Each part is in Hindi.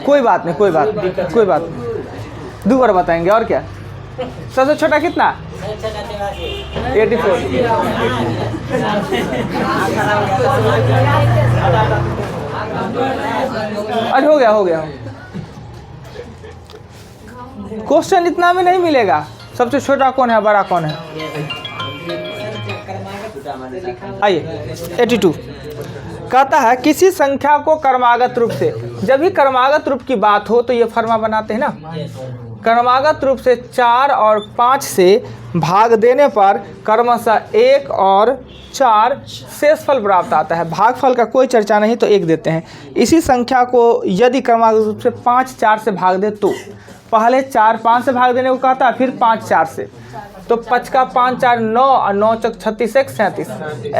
कोई बात नहीं, कोई बात नहीं, दोबारा बताएंगे। और क्या सबसे छोटा कितना? 84। अरे हो गया। क्वेश्चन इतना में नहीं मिलेगा। सबसे छोटा कौन है, बड़ा कौन है? आइए 82 कहता है किसी संख्या को क्रमागत रूप से, जब भी क्रमागत रूप की बात हो तो ये फर्मा बनाते हैं ना, क्रमागत रूप से 4 और 5 से भाग देने पर क्रमशः 1 और 4 शेषफल प्राप्त आता है। भागफल का कोई चर्चा नहीं तो 1 देते हैं। इसी संख्या को यदि क्रमागत रूप से 5 4 से भाग दे तो पहले 4 5 से भाग देने को कहता है, फिर 5 4 से, तो 5 का 5 4 9 और 9 चौक 36 1 37।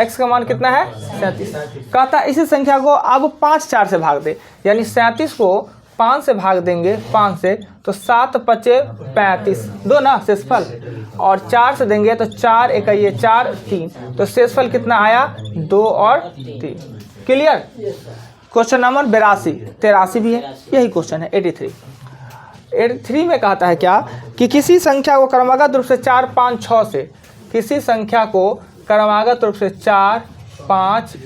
x का मान कितना है? 37। कहता है इसी संख्या को अब 5 4 से भाग दे, यानी 37 को 5 से भाग देंगे 5 से तो 7 5 35 दो ना शेषफल, और 4 से देंगे तो 4 1 ये 4 3, तो शेषफल कितना आया? 2 और 3। क्लियर? क्वेश्चन नंबर 83 भी है, यही क्वेश्चन है 83 में कहता है क्या कि किसी संख्या को क्रमागत रूप से 4 5 6 से, किसी संख्या को क्रमागत रूप से 4 5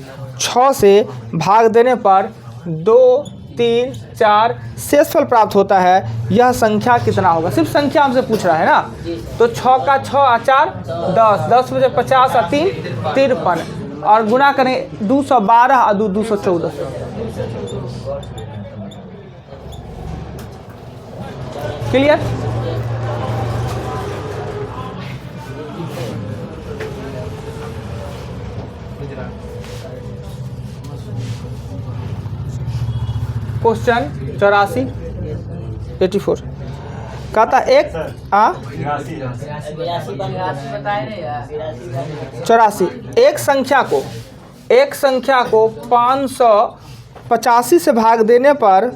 6 से भाग देने पर 2 3 4 शेषफल प्राप्त होता है। यह संख्या कितना होगा? सिर्फ संख्या हमसे पूछ रहा है ना, तो 6 का 6 और 4 10, 10 बजे 50 और 3 53, और गुना करें 212 और 2 214। क्लियर? क्वेश्चन 84 कहता एक 84 एक संख्या को 585 से भाग देने पर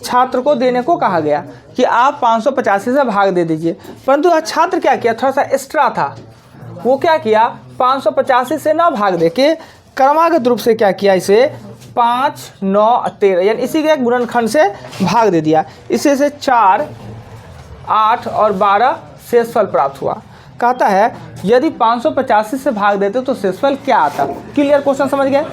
छात्र को देने को कहा गया कि आप 585 से भाग दे दीजिए, परंतु छात्र क्या किया, थोड़ा सा एक्स्ट्रा था, वो क्या किया 585 से ना भाग दे के क्रमागत रूप से क्या किया, इसे 5 9 13 यानी इसी के गुणनखंड से भाग दे दिया। इसे से 4 8 और 12 शेषफल प्राप्त हुआ। कहता है यदि 585 से भाग देते तो शेषफल क्या आता। क्लियर? क्वेश्चन समझ गए?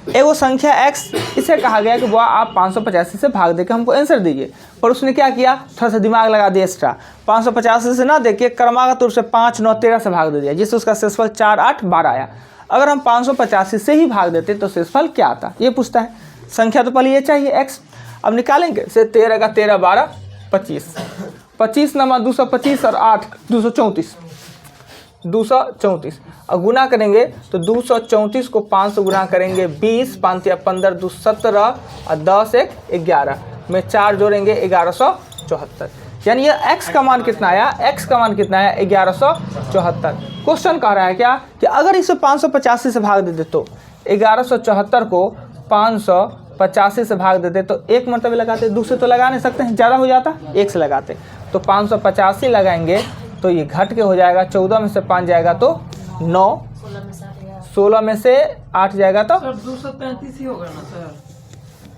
एगो संख्या x, इसे कहा गया कि वह आप 585 से भाग देकर हमको आंसर दीजिए, पर उसने क्या किया, थोड़ा सा दिमाग लगा दिया एक्स्ट्रा, 585 से ना देखिए क्रमागत रूप से 5 9 13 से भाग दे दिया, जिससे उसका शेषफल 4 8 12 आया। अगर हम 585 से ही भाग देते तो शेषफल क्या आता, ये पूछता है। संख्या तो पहले ये चाहिए x, अब निकालेंगे से 13 का 13 12 25, 25 नमा 225 और 8 234, 234 और गुना करेंगे तो 234 को 5 से गुना करेंगे 20, 5 या 15 2 17 और 10 1 11 में 4 जोड़ेंगे 1174। यानी ये x का मान कितना आया, x का मान कितना है 1174। क्वेश्चन कह रहा है क्या कि अगर इसे 585 से भाग देते तो 1174 को 585 से भाग देते तो एक मरतबे लगाते, दूसरे तो लगा नहीं सकते हैं, ज़्यादा हो जाता, एक से लगाते, तो 585 लगाएंगे तो ये घट के हो जाएगा, 14 में से 5 जाएगा तो 9, 16 में से 8 जाएगा तो 235 ही होगा ना सर,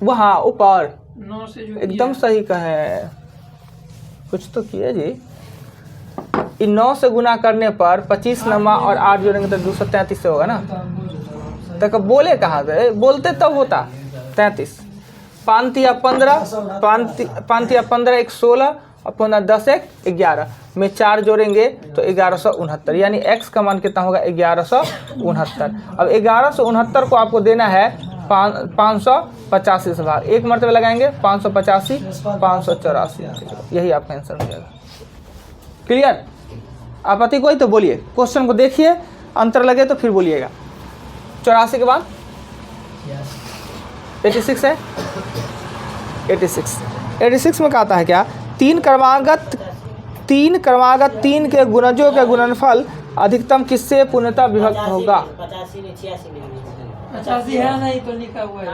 वहाँ ऊपर 9 से जो एकदम सही कहे, कुछ तो किए जी। इन 9 से गुना करने पर 25 नमा और 8 जोड़ेंगे तो 233 से होगा ना, तक बोले कहाँ से, बोलते तब होता 33, 5 या 15 1 16 और 15 10 1 11 में 4 जोड़ेंगे तो 1169, यानी x का मान कितना होगा 1169। अब 1169 को आपको देना है 585 से भाग, एक मरतबे लगाएंगे 585 584, यही आपका आंसर हो जाएगा। क्लियर? आपत्ति कोई तो बोलिए, क्वेश्चन को देखिए, अंतर लगे तो फिर बोलिएगा। 84 के बाद 86 है, 86 में कहता है क्या, तीन क्रमागत 3 के गुणजों के गुणनफल अधिकतम किससे पूर्णतः विभक्त होगा। 85 है नहीं तो लिखा हुआ है,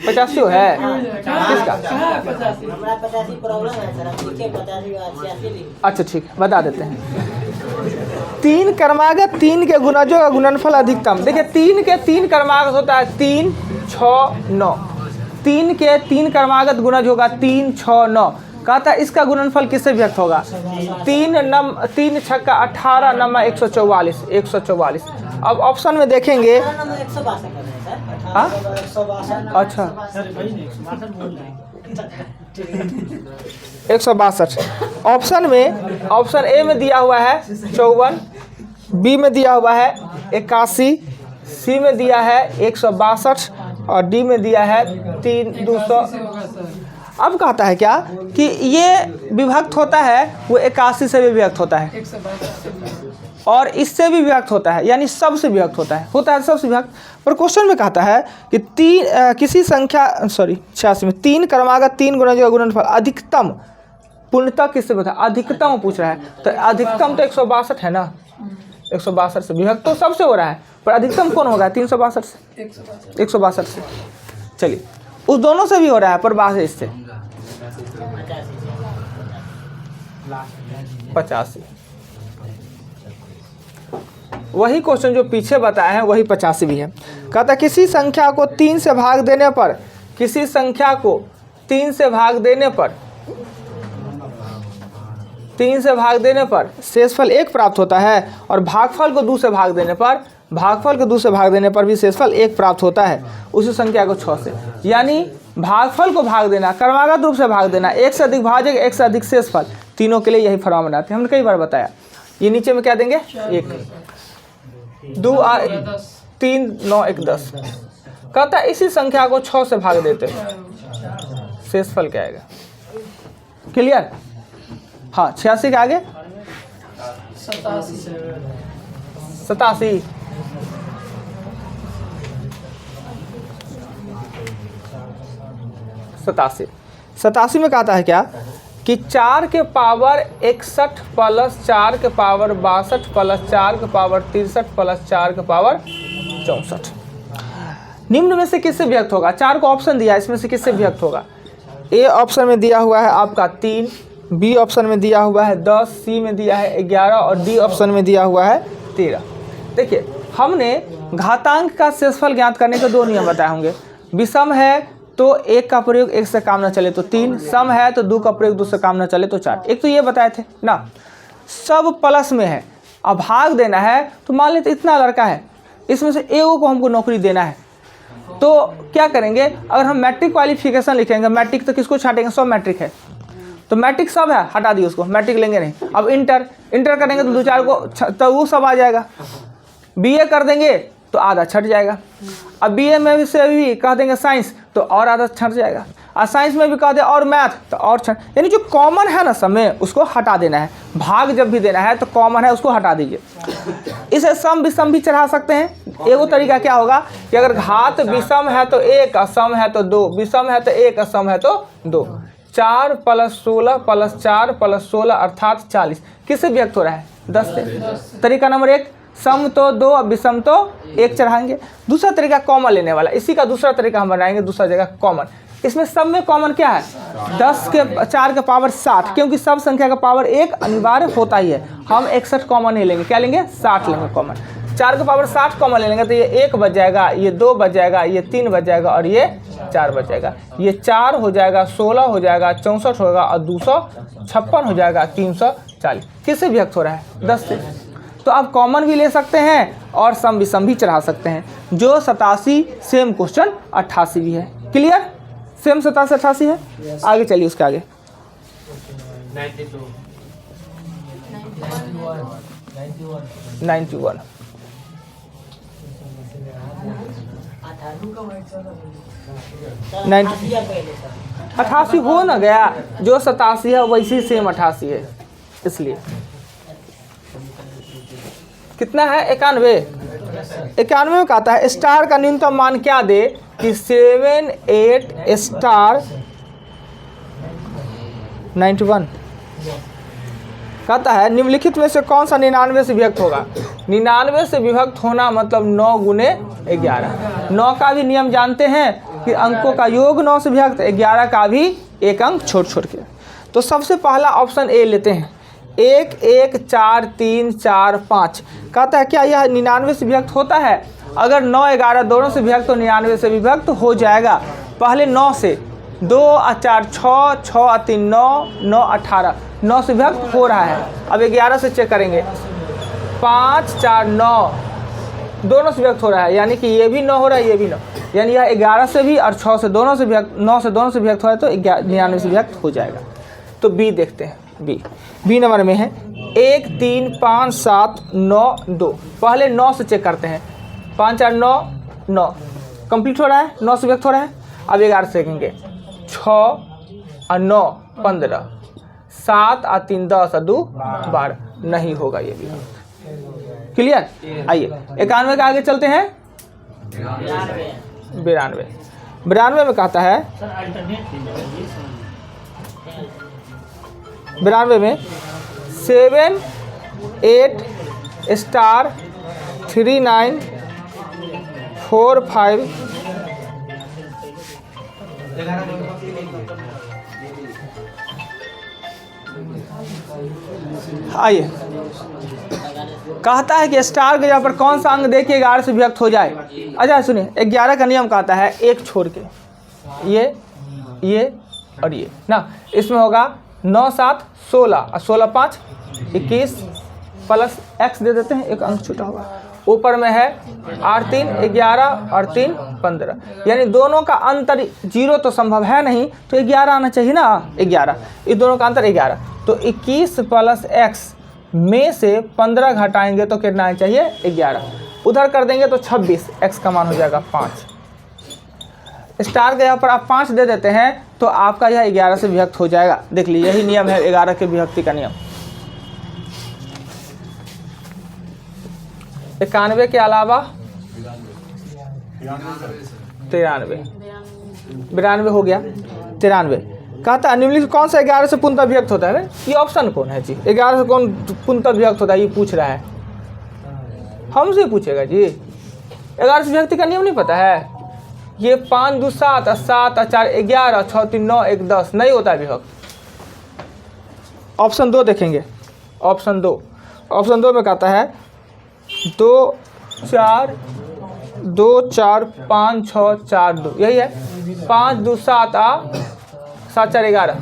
85 है किसका? अच्छा ठीक है, बता देते हैं। तीन क्रमागत 3 के गुणजों का गुणनफल अधिकतम। देखिए 3 के 3 क्रमागत होता है 3, 6, 9। 3 के 3 क्रमागत गुणज होगा 3, 6, 9। कहता है इसका गुणनफल किससे व्यक्त होगा? 3 छक्का 18 नमा 144, 144। अब ऑप्शन में देखेंगे। हाँ अच्छा 162। ऑप्शन में ऑप्शन ए में दिया हुआ है 54, बी में दिया हुआ है 81, सी में दिया है 162 और डी में दिया है 200। अब कहता है क्या कि ये विभक्त होता है वो 81 से भी विभक्त होता है 162 और इससे भी विभक्त होता है, यानी सबसे विभक्त होता है सबसे विभक्त। पर क्वेश्चन में कहता है कि किसी संख्या 86 में 3 क्रमागत 3 गुणज का गुणनफल अधिकतम पूर्णतः किससे बता? अधिकतम पूछ रहा है, तो अधिकतम तो 162 है ना, 162 से विभक्त तो सबसे हो रहा है, पर अधिकतम कौन होगा? 362 से, 162 से। चलिए उस दोनों से भी हो रहा है पर बात है इससे 85। वही क्वेश्चन जो पीछे बताए हैं वही 85 भी है। कहता है किसी संख्या को 3 से भाग देने पर, किसी संख्या को 3 से भाग देने पर, 3 से भाग देने पर शेषफल 1 प्राप्त होता है और भागफल को 2 से भाग देने पर, भागफल को 2 से भाग देने पर भी शेषफल 1 प्राप्त होता है उसी संख्या को 6 से। यानी भागफल को भाग देना, क्रमागत रूप से भाग देना, 1 से अधिक भाजक, 1 से अधिक शेषफल, तीनों के लिए यही फॉर्मूला बनाते हैं। हमने कई बार बताया। ये नीचे में क्या देंगे? 1, 2, 3, 9, 1, 10। कहता है इसी संख्या को 6 से भाग देते शेषफल क्या आएगा? क्लियर? हाँ 86 के आगे 87। 87 में कहता है क्या कि 4 के पावर 61 प्लस 4 के पावर 62 प्लस 4 के पावर 63 प्लस 4 के पावर 64 निम्न में से किससे व्यक्त होगा? 4 को ऑप्शन दिया है, इसमें से किससे व्यक्त होगा? ए ऑप्शन में दिया हुआ है आपका 3, बी ऑप्शन में दिया हुआ है 10, सी में दिया है 11 और डी ऑप्शन में दिया हुआ है 13। देखिए हमने घातांक का शेषफल ज्ञात करने के 2 नियम बताए होंगे। विषम है तो 1 का प्रयोग 1 से काम न चले तो 3, सम है तो 2 का प्रयोग 2 से काम न चले तो 4। एक तो ये बताए थे ना। सब प्लस में है, अब भाग देना है तो मान लेते इतना लड़का है, इसमें से एगो को हमको नौकरी देना है, तो क्या करेंगे? अगर हम मैट्रिक क्वालिफिकेशन लिखेंगे, मैट्रिक तो किसको छाटेंगे? सब मैट्रिक है तो मैट्रिक सब है, हटा दिए उसको, मैट्रिक लेंगे नहीं। अब इंटर करेंगे तो 2-4 को तो वो सब आ जाएगा। बीए कर देंगे तो आधा छट जाएगा। अब बीए में से भी कह देंगे साइंस तो और आधा छट जाएगा, और साइंस में भी कह दे और मैथ तो और छट, यानी जो कॉमन है ना सब में उसको हटा देना है। भाग जब भी देना है तो कॉमन है उसको हटा दीजिए। इसे सम विषम भी चढ़ा सकते हैं। एगो तरीका क्या होगा कि अगर घात विषम है तो 1, असम है तो 2, विषम है तो 1, असम है तो 2। 4 + 16 + 4 + 16 अर्थात 40 किससे व्यक्त हो रहा है? 10 से। तरीका नंबर 1 सम तो 2 और विषम तो 1 चढ़ाएंगे। दूसरा तरीका कॉमन लेने वाला, इसी का दूसरा तरीका हम बनाएंगे। दूसरा जगह कॉमन, इसमें सब में कॉमन क्या है? 10 के 4 के पावर 60, क्योंकि सब संख्या का पावर 1 अनिवार्य होता ही है। हम 61 कॉमन नहीं लेंगे, क्या लेंगे? 60 लेंगे कॉमन। 4 के पावर 60 कॉमन ले लेंगे तो ये 1 बच जाएगा, ये 2 बच जाएगा, ये 3 बच जाएगा और ये 4 बच जाएगा। ये 4 हो जाएगा, 16 हो जाएगा, 64 होगा और 256 हो जाएगा, 340। किससे व्यक्त हो रहा है? 10 से। तो आप कॉमन भी ले सकते हैं और सम विषम भी चढ़ा सकते हैं। जो 87 सेम क्वेश्चन 88 भी है। क्लियर? सेम 87 88 है। आगे चलिए उसके आगे 91 88 हो ना गया, जो 87 है वैसी सेम 88 है। इसलिए कितना है? 91 में कहता है स्टार का न्यूनतम मान क्या दे कि 7, 8 स्टार 91। कहता है निम्नलिखित में से कौन सा 99 से विभक्त होगा? 99 से विभक्त होना मतलब 9 × 11। 9 का भी नियम जानते हैं कि अंकों का योग 9 से विभक्त, 11 का भी एक अंक छोड़ के। तो सबसे पहला ऑप्शन ए लेते हैं। 1 1 4 3 4 5 कहता है क्या यह 99 से विभक्त होता है? अगर 9 11 दोनों से विभक्त तो 99 से विभक्त हो जाएगा। पहले 9 से 2 और 4 6 6 और 3 9 9 18 9 से विभक्त हो रहा है। अब 11 से चेक करेंगे 5 4 9 दोनों से विभक्त हो रहा है, यानी कि ये भी 9 हो रहा है, ये भी 9, यानी यह 11 से भी और 6 से दोनों से विभक्त 9 से दोनों से विभक्त हो रहा है तो 99 से विभक्त हो जाएगा। तो बी देखते हैं। बी नंबर में है 1 3 5 7 9 2। पहले 9 से चेक करते हैं 5 4 9 9 कंप्लीट हो रहा है, 9 से व्यक्त हो रहा है। अब 11 से देखेंगे 6 और 9 15 7 और 3 10 और 2 12 नहीं होगा ये भी। क्लियर? आइए 91 के आगे चलते हैं। 92 में कहता है 92 में 7 8 स्टार 3 9 4 5 आइए कहता है कि स्टार के जगह पर कौन सा अंक देखिए 11 से विभक्त हो जाए। अच्छा सुनिए 11 का नियम कहता है एक छोड़ के ये और ये ना, इसमें होगा 9 7 16 और 16 5 21 प्लस x दे देते हैं, एक अंक छूटा होगा। ऊपर में है 8 3 11 और 3 15, यानी दोनों का अंतर 0 तो संभव है नहीं, तो 11 आना चाहिए ना। 11 इस दोनों का अंतर 11, तो 21 प्लस x में से 15 घटाएंगे तो कितना आना चाहिए 11। उधर कर देंगे तो 26, x का मान हो जाएगा 5। स्टार के यहाँ पर आप 5 दे देते हैं तो आपका यह 11 से विभक्त हो जाएगा। देख लीजिए यही नियम है 11 के विभक्ति का नियम। 91 के अलावा 92 हो गया। 93 कहता है निम्नलिखित कौन सा 11 से पूर्णतः विभक्त होता है? ये ऑप्शन कौन है जी? 11 से कौन पूर्णतः विभक्त होता है ये पूछ रहा है, हमसे पूछेगा जी। 11 से विभक्ति का नियम नहीं पता है? ये 5 2 7 7 4 11 6 3 9 1 10 नहीं होता है विभक्त। ऑप्शन 2 देखेंगे। ऑप्शन 2 में कहता है 2 4 5 6 4 2, यही है। 5 2 7 7 4 11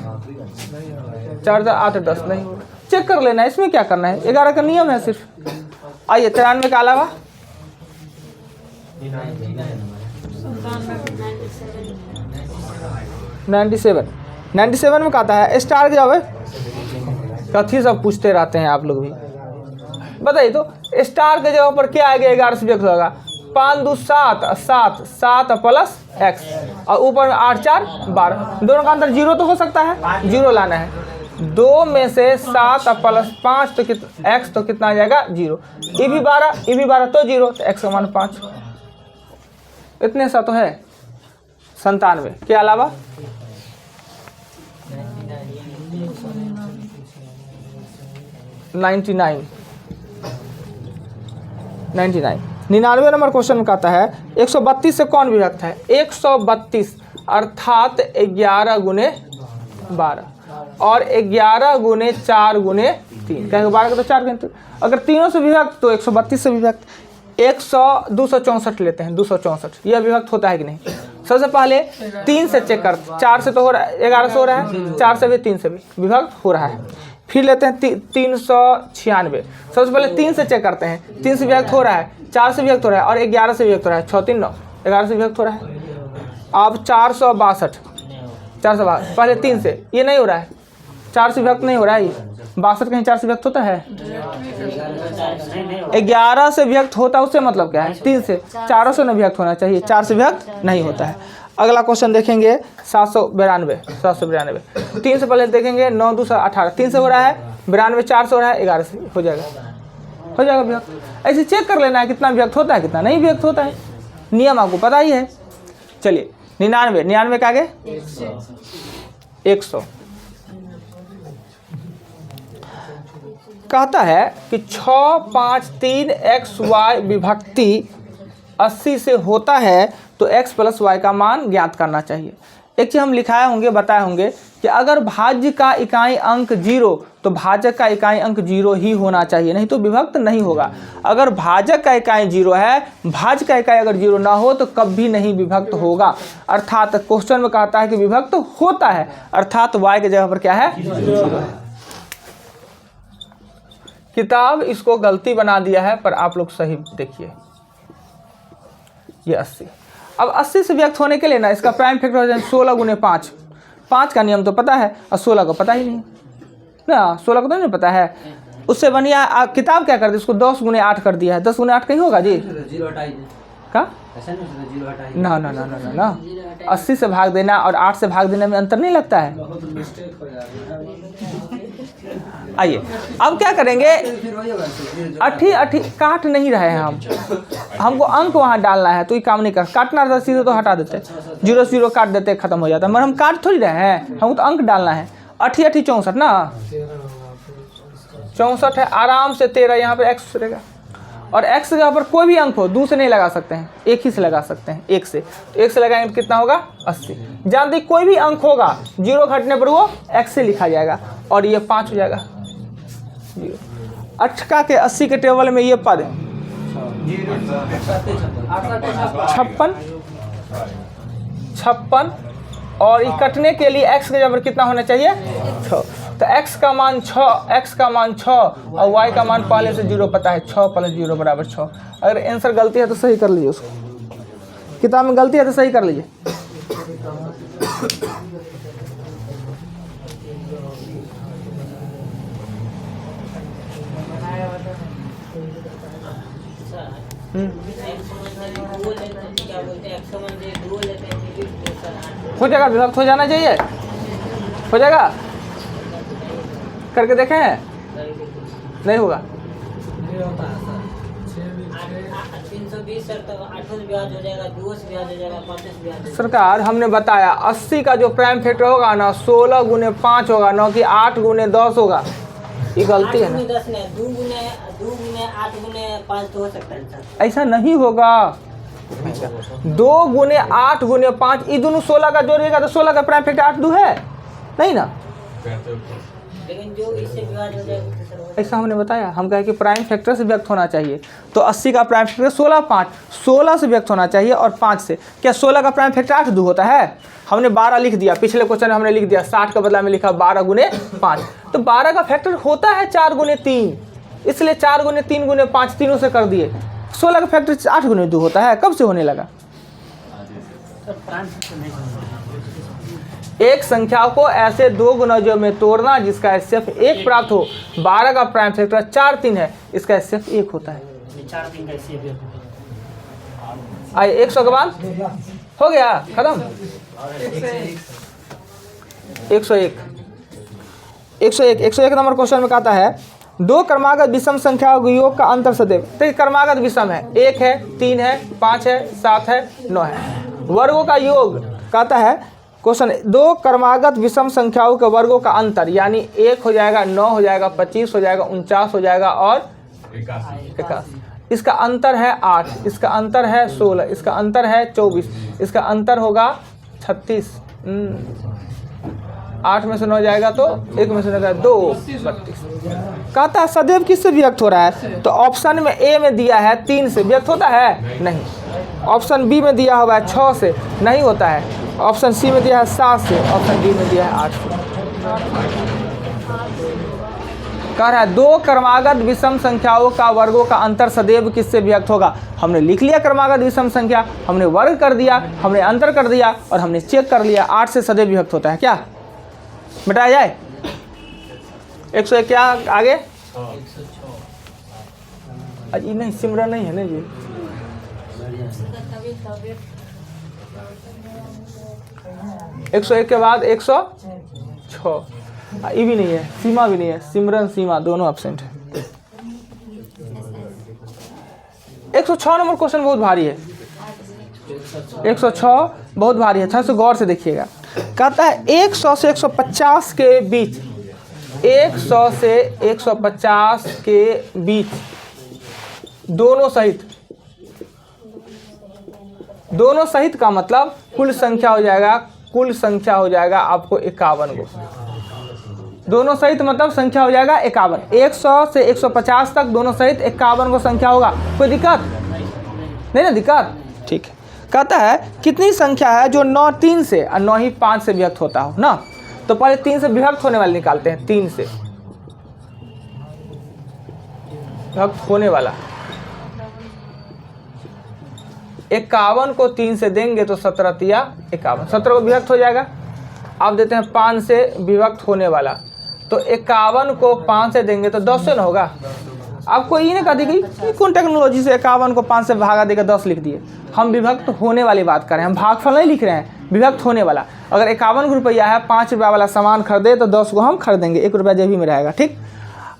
4 8 10 नहीं, चेक कर लेना, इसमें क्या करना है, 11 का नियम है सिर्फ। आइए 93 के अलावा 97 में कहता है स्टार के जगह कथी सब पूछते रहते हैं आप लोग भी, बताइए तो स्टार के जगह पर क्या आएगा 11 से विभक्त होगा? 5 2 7 7 प्लस x और ऊपर में 8 4 12, दोनों का अंतर 0 तो हो सकता है, 0 लाना है। 2 में से 7 प्लस 5 तो x तो कितना आ जाएगा 0। ये भी 12 तो 0, तो x का मान 5। इतने सा तो है। 97 के अलावा 99 99 नंबर क्वेश्चन में कहता है 132 से कौन विभक्त है? 132 अर्थात 11 गुने 12 और 11 गुने 4 गुने 3, कहेंगे 12 का तो 4 गुने, अगर तीनों से विभक्त तो 132 से विभक्त। 264 लेते हैं, 264 यह विभक्त होता है कि नहीं? सबसे पहले 3 से चेक कर, 4 से तो हो रहा है, 11 से हो रहा है, 4 से भी 3 से भी विभक्त हो रहा है। फिर लेते हैं 396, सबसे पहले 3 से चेक करते हैं, 3 से विभक्त हो रहा है, 4 से विभक्त हो रहा है और 11 से विभक्त हो रहा है, 6 3 9 11 से विभक्त हो रहा है। अब 462 पहले 3 से, ये नहीं हो रहा है, 4 से विभक्त नहीं हो रहा है, ये 62 कहीं 4 से विभक्त होता है? 11 से विभक्त होता है, उससे मतलब क्या है? 3 से, 4 से न विभक्त होना चाहिए, 4 से विभक्त नहीं होता है। अगला क्वेश्चन देखेंगे 792। 3 से पहले देखेंगे 9 2 18, 3 से हो रहा है, 92 4 से हो रहा है, 11 से हो जाएगा विभक्त। ऐसे चेक कर लेना है कितना विभक्त होता है कितना नहीं विभक्त होता है, नियम आपको पता ही है। चलिए 99 के आगे 100 कहता है कि 6 5 3 x y विभक्ति 80 से होता है तो x प्लस y का मान ज्ञात करना चाहिए। एक चीज़ हम लिखाए होंगे, बताए होंगे कि अगर भाज्य का इकाई अंक 0 तो भाजक का इकाई अंक 0 ही होना चाहिए, नहीं तो विभक्त नहीं होगा। अगर भाजक का इकाई 0 है, भाज्य का इकाई अगर 0 ना हो तो कभी नहीं विभक्त होगा। अर्थात क्वेश्चन में कहता है कि विभक्त होता है, अर्थात y की जगह पर क्या है 0 है। किताब इसको गलती बना दिया है, पर आप लोग सही देखिए। ये 80, अब 80 से व्यक्त होने के लिए ना इसका प्राइम फैक्टर हो जाए 16 गुने 5। 5 का नियम तो पता है और 16 का पता ही नहीं ना, 16 का तो नहीं पता है। उससे बढ़िया किताब क्या कर दी, उसको 10 गुने 8 कर दिया है। 10 गुने 8 कहीं होगा जी का ना ना ना ना ना ना 80 से भाग देना और 8 से भाग देने में अंतर नहीं लगता है। आइए अब क्या करेंगे, अठी काट नहीं रहे हैं हमको अंक वहाँ डालना है, तो ये काम नहीं कर, काटना रहता सीधे तो हटा देते, 0 0 काट देते खत्म हो जाता है, मगर हम काट थोड़ी रहे हैं, हमको तो अंक डालना है। 8 8 64 ना, 64 है, आराम से 13 यहाँ पर x रहेगा, और x के जगह पर कोई भी अंक हो 2 से नहीं लगा सकते हैं, एक ही से लगा सकते हैं, 1 से। तो 1 से लगाएंगे तो कितना होगा 80। जानते कोई भी अंक होगा 0 घटने पर वो x से लिखा जाएगा, और ये 5 हो जाएगा। 8 के 80 के टेबल में ये पद 56, और ये कटने के लिए x के जगह पर कितना होना चाहिए 6। तो x का मान 6 और y का मान पहले से 0 पता है, 6 + 0 = 6। अगर आंसर गलती है तो सही कर लीजिए, उसको किताब में गलती है तो सही कर लीजिए। हो जाएगा, विभक्त हो जाना चाहिए, हो जाएगा, करके देखें हैं? नहीं होगा। 320 सर, तो 8 से ब्याज हो जाएगा, 2 से ब्याज हो जाएगा, 5 से ब्याज। सरकार हमने बताया 80 का जो प्राइम फैक्टर होगा ना 16 गुने 5 होगा, ना कि 8 गुने 10 होगा। ये गलती है ना, 10 नहीं, 2 गुने 8 गुने 5 तो हो सकता है सर। ऐसा नहीं होगा। 2 गुने 8 गुने 5 ये दोनों 16 का जोड़िएगा तो 16 का प्राइम फैक्टर 8 2 है नहीं ना, लेकिन जो इससे विभाज्य हो जाएगा तो सर ऐसा हमने बताया। हम कहे कि प्राइम फैक्टर से व्यक्त होना चाहिए, तो 80 का प्राइम फैक्टर 16 5 16 से व्यक्त होना चाहिए, और 5 से। क्या 16 का प्राइम फैक्टर 8 2 होता है? हमने 12 लिख दिया, पिछले क्वेश्चन में हमने लिख दिया 60 का बदला में लिखा 12 गुने 5। तो 12 का फैक्टर होता है 4 गुने 3, इसलिए 4 गुने 3 गुने 5 तीनों से कर दिए। 16 का फैक्टर 8 गुने 2 होता है, कब से होने लगा? एक संख्या को ऐसे 2 गुणजों में तोड़ना जिसका एचसीएफ 1 प्राप्त हो। 12 का प्राइम फैक्टर 4 3 है, इसका एचसीएफ 1 होता है। 4 3 का एचसीएफ आइए 100 के बाद हो गया खत्म। 101 नंबर क्वेश्चन में कहता है 2 क्रमागत विषम संख्याओं के योग का अंतर सदैव। तो क्रमागत विषम है, 1 है, 3 है, 5 है, 7 है, 9 है। वर्गों का योग कहता है क्वेश्चन 2 क्रमागत विषम संख्याओं के वर्गों का अंतर, यानी 1 हो जाएगा, 9 हो जाएगा, 25 हो जाएगा, 49 हो जाएगा और 81। इसका अंतर है 8, इसका अंतर है 16, इसका अंतर है 24, इसका अंतर होगा 36। 8 में से 9 जाएगा तो 1 में से 9 जाएगा 2 32। कहता है सदैव किससे व्यक्त हो रहा है? तो ऑप्शन में ए में दिया है 3 से व्यक्त होता है नहीं, ऑप्शन बी में दिया हुआ है 6 से नहीं होता है, ऑप्शन सी में दिया है 7 से, ऑप्शन डी में दिया है 8 से। कह रहा है 2 क्रमागत विषम संख्याओं का वर्गों का अंतर सदैव किससे व्यक्त होगा? हमने लिख लिया क्रमागत विषम संख्या, हमने वर्ग कर दिया, हमने अंतर कर दिया और हमने चेक कर लिया 8 से सदैव व्यक्त होता है। क्या बताया जाए? 101 क्या आगे? आज नहीं सिमरन नहीं है ना जी। 101 के बाद 106 ये भी नहीं है, सीमा भी नहीं है, सिमरन सीमा दोनों एब्सेंट है। 106 नंबर क्वेश्चन बहुत भारी है, 106 बहुत भारी है, 600 गौर से देखिएगा। कहता है 100 से 150 के बीच, 100 से 150 के बीच दोनों सहित का मतलब कुल संख्या हो जाएगा कुल संख्या हो जाएगा आपको 51 गो, दोनों सहित मतलब संख्या हो जाएगा 51। 100 से 150 तक दोनों सहित 51 गो संख्या होगा। कोई दिक्कत नहीं ना? दिक्कत ठीक है। कहता है कितनी संख्या है जो 9 3 से और 9 ही 5 से विभक्त होता हो ना। तो पहले 3 से विभक्त होने वाले निकालते हैं। 3 से विभक्त होने वाला 51 को 3 से देंगे तो 17 तिया 51, 17 को विभक्त हो जाएगा। अब देते हैं 5 से विभक्त होने वाला, तो 51 को 5 से देंगे तो 10 से ना होगा। आपको ये नहीं कह दी गई कौन टेक्नोलॉजी से 51 को 5 से भागा देकर 10 लिख दिए। हम विभक्त होने वाली बात कर रहे हैं, हम भागफल नहीं लिख रहे हैं, विभक्त होने वाला। अगर 51 रुपया है, 5 रुपया वाला सामान खरीदे तो 10 को हम खरीदेंगे, 1 रुपया जेबी में रहेगा। ठीक।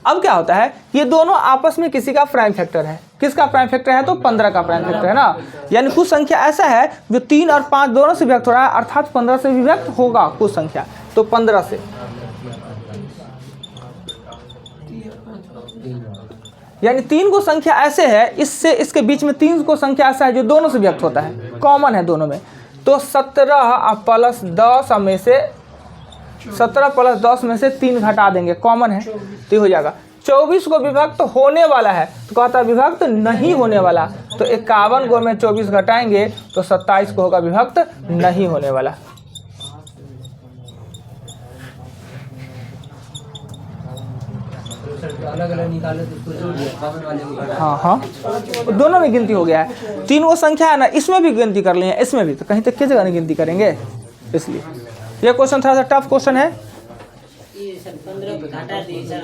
अब क्या होता है, ये दोनों आपस में किसी का प्राइम फैक्टर है। किसका प्राइम फैक्टर है? तो 15 का प्राइम फैक्टर है ना। यानी कुछ संख्या ऐसा है जो 3 और 5 दोनों से विभक्त हो रहा है, अर्थात 15 से विभक्त होगा कुछ संख्या। तो 15 से, यानी 3 को संख्या ऐसे है, इससे इसके बीच में 3 को संख्या ऐसा है जो दोनों से व्यक्त होता है, कॉमन है दोनों में। तो 17 प्लस 10 में से 17 प्लस 10 में से 3 घटा देंगे, कॉमन है तो हो जाएगा। 24 को विभक्त होने वाला है, तो कहता है विभक्त नहीं होने वाला। तो 51 को में 24 घटाएंगे तो 27 को होगा विभक्त नहीं होने वाला। अलग अलग निकाले तो उसको जोड़ दिया कॉमन वाले को। हाँ हाँ, दोनों में गिनती हो गया है। 3 वो संख्या है ना, इसमें भी गिनती कर ली है, इसमें भी, तो कहीं तक किस जगह नहीं गिनती करेंगे। इसलिए ये क्वेश्चन थोड़ा सा टफ क्वेश्चन है। ये सर 15 पे घटा दिए सर।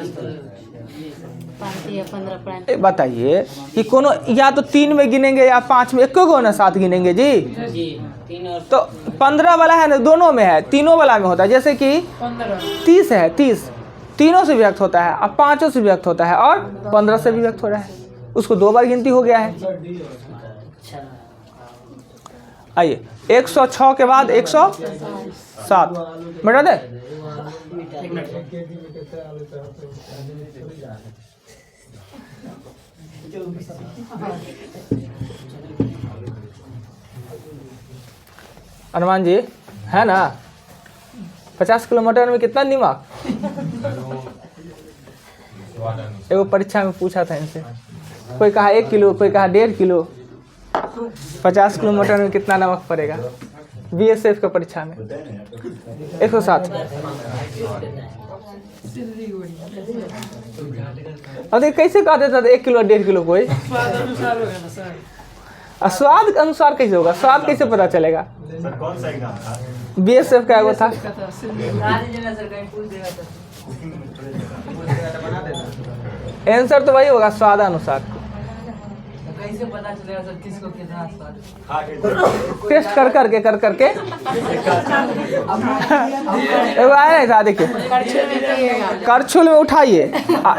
बताइए कि कोनो या तो 3 में गिनेंगे या 5 में, एक को ना 7 गिनेंगे जी। 3 और तो 15 वाला है ना, दोनों में है, तीनों वाला में होता है। जैसे कि 30 है, 30 तीनों से व्यक्त होता है, अब 5 से व्यक्त होता है और 15 से भी व्यक्त हो रहा है, उसको 2 बार गिनती हो गया है। आइए 106 के बाद 107 मिटा दे। अनुमान जी है ना, 50 किलो मटर में कितना नमक? एगो परीक्षा में पूछा था इनसे, कोई कहा 1 किलो, कोई कहा 1.5 किलो। 50 किलो मटर में कितना नमक पड़ेगा? BSF का परीक्षा में 107। अरे कैसे कहा देता था 1 किलो 1.5 किलो? कोई स्वाद के अनुसार कैसे होगा? स्वाद कैसे पता चलेगा? BSF का एगो था, आंसर तो वही होगा स्वादानुसार। कैसे पता चलेगा सर किसको कितना स्वाद? टेस्ट कर करके एगो आया नहीं था, देखिए करछुल में उठाइए,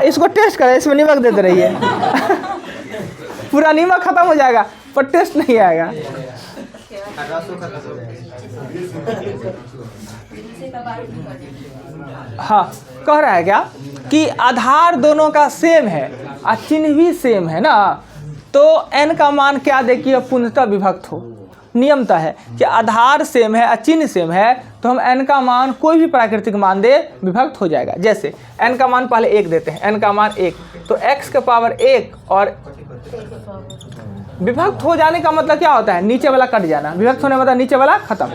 इसको टेस्ट करें, इसमें नमक देते रहिए। पूरा नमक खत्म हो जाएगा पर टेस्ट नहीं आएगा। हाँ, कह रहा है क्या कि आधार दोनों का सेम है और चिन्ह भी सेम है ना, तो n का मान क्या देखिए पूर्णतः विभक्त हो। नियमता है कि आधार सेम है और चिन्ह सेम है, तो हम n का मान कोई भी प्राकृतिक मान दे विभक्त हो जाएगा। जैसे n का मान पहले 1 देते हैं, n का मान 1, तो x के पावर 1 और विभक्त हो जाने का मतलब क्या होता है? नीचे वाला कट जाना। विभक्त होने मतलब नीचे वाला खत्म।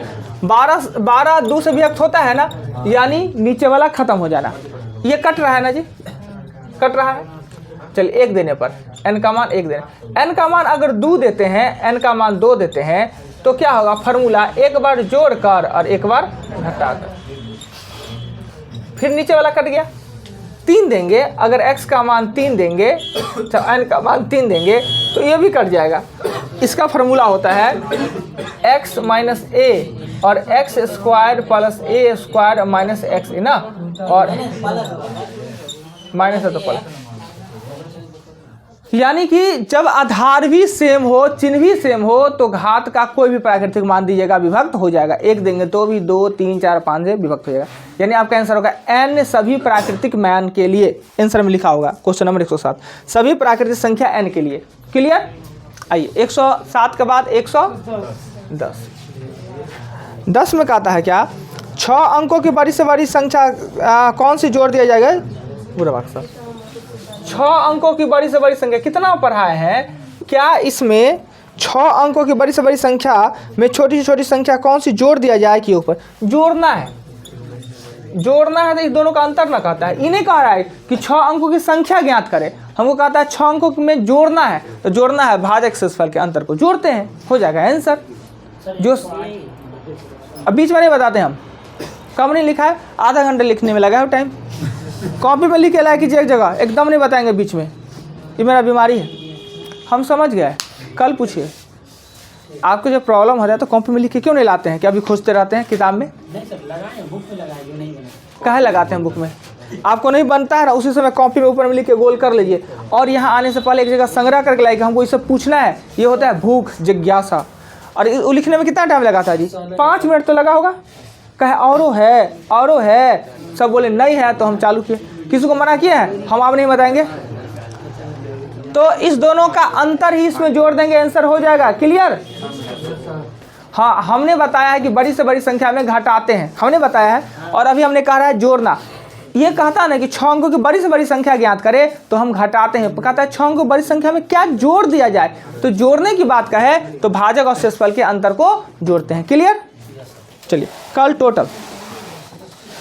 12 2 से विभक्त होता है ना, यानी नीचे वाला खत्म हो जाना। ये कट रहा है ना जी, कट रहा है। चलिए 1 देने पर n का मान 1 देने, n का मान अगर 2 देते हैं, n का मान 2 देते हैं, तो क्या होगा? फार्मूला 1 बार जोड़कर और 1 बार घटाकर, फिर नीचे वाला कट गया। 3 देंगे, अगर x का मान 3 देंगे तो n का मान 3 देंगे तो ये भी कट जाएगा। इसका फार्मूला होता है x माइनस a और x square plus a square minus x ना, और माइनस है तो प्लस। यानी कि जब आधार भी सेम हो, चिन्ह भी सेम हो, तो घात का कोई भी प्राकृतिक मान दीजिएगा विभक्त हो जाएगा। 1 देंगे तो भी 2 3 4 5 से विभक्त हो जाएगा। यानी आपका आंसर होगा n सभी प्राकृतिक मान के लिए। आंसर में लिखा होगा क्वेश्चन नंबर 107, सभी प्राकृतिक संख्या n के लिए। क्लियर? आइए 107 के बाद 110। 10 में कहता है क्या, 6 अंकों की बड़ी से बड़ी संख्या कौन सी जोड़ दिया जाएगा, बुरा बात सर, 6 अंकों की बड़ी से बड़ी संख्या कितना पढ़ाए हैं, क्या इसमें 6 अंकों की बड़ी से बड़ी संख्या में छोटी से छोटी संख्या कौन सी जोड़ दिया जाए के ऊपर, जोड़ना है, जोड़ना है। तो इस दोनों का अंतर ना कहता है, इन्हें कह रहा है कि 6 अंकों की संख्या ज्ञात करें, हमको कहता है 6 अंकों में जोड़ना है, तो जोड़ना है भाजक शेषफल के अंतर को जोड़ते हैं, हो जाएगा आंसर। जो अब बीच में नहीं बताते हम, कम नहीं लिखा है, आधा घंटा लिखने में लगा है टाइम, कॉपी में लिखे लाया कीजिए एक जगह, एकदम नहीं बताएंगे बीच में, ये मेरा बीमारी है, हम समझ गए। कल पूछिए आपको जब प्रॉब्लम हो जाए तो कॉपी में लिख के क्यों नहीं लाते हैं, क्या अभी खोजते रहते हैं किताब में, नहीं सर लगाए बुक में लगाए, जो नहीं बना काहे लगाते हैं बुक में, आपको नहीं बनता है ना, उसी समय कॉपी में ऊपर में लिख के गोल कर लीजिए, और यहाँ आने से पहले एक जगह संग्रह करके लाइए कि हमको ये सब पूछना है, ये होता है भूख जिज्ञासा। और वो लिखने में कितना टाइम लगा था जी, 5 मिनट तो लगा होगा, कहे औरो है, सब बोले नहीं है, तो हम चालू किए, किसी को मना किया है, हम आप नहीं बताएंगे, तो इस दोनों का अंतर ही इसमें जोड़ देंगे, आंसर हो जाएगा। क्लियर? हाँ, हमने बताया है कि बड़ी से बड़ी संख्या में घटाते हैं, हमने बताया है, और अभी हमने कहा है जोड़ना। ये कहता है ना कि 6 अंकों की बड़ी से बड़ी संख्या ज्ञात करें तो हम घटाते हैं, कहता है 6 अंकों की बड़ी संख्या में क्या जोड़ दिया जाए, तो जोड़ने की बात कहे तो भाजक और शेषफल के अंतर को जोड़ते हैं। क्लियर? चलिए कल टोटल